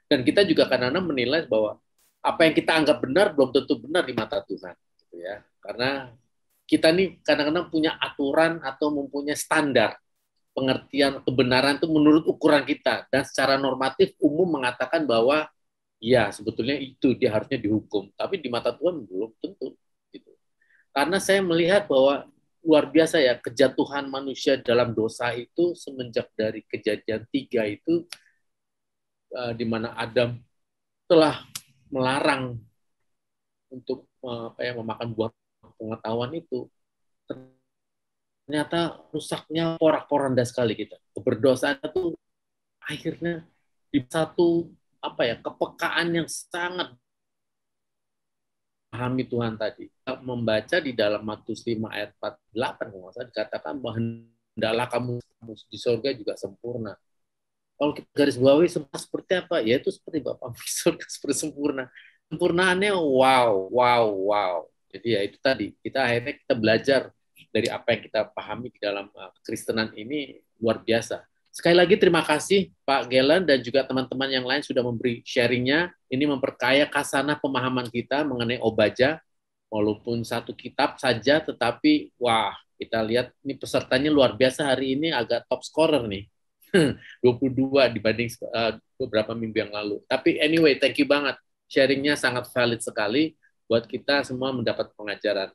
Dan kita juga kadang-kadang menilai bahwa apa yang kita anggap benar belum tentu benar di mata Tuhan, gitu ya. Karena kita nih kadang-kadang punya aturan atau mempunyai standar pengertian kebenaran itu menurut ukuran kita, dan secara normatif umum mengatakan bahwa ya sebetulnya itu dia harusnya dihukum, tapi di mata Tuhan belum tentu, gitu. Karena saya melihat bahwa luar biasa ya kejatuhan manusia dalam dosa itu semenjak dari Kejadian 3 itu, di mana Adam telah melarang untuk memakan buah pengetahuan itu, ternyata rusaknya porak-poranda sekali kita. Keberdosaan itu akhirnya di satu kepekaan yang sangat pahami Tuhan tadi. Membaca di dalam Matius 5 ayat 48 kalau nggak salah dikatakan bahwa hendaklah kamu di surga juga sempurna. Kalau kita garis bawahi seperti apa? Ya itu seperti Bapa di surga seperti sempurna. Sempurnaannya wow. Jadi ya itu tadi, kita akhirnya kita belajar dari apa yang kita pahami di dalam kekristenan ini luar biasa. Sekali lagi terima kasih Pak Gelan dan juga teman-teman yang lain sudah memberi sharingnya. Ini memperkaya kasanah pemahaman kita mengenai Obadja, walaupun satu kitab saja, tetapi wah, kita lihat ini pesertanya luar biasa hari ini, agak top scorer nih. 22 dibanding beberapa minggu yang lalu. Tapi anyway, thank you banget. Sharingnya sangat valid sekali buat kita semua mendapat pengajaran.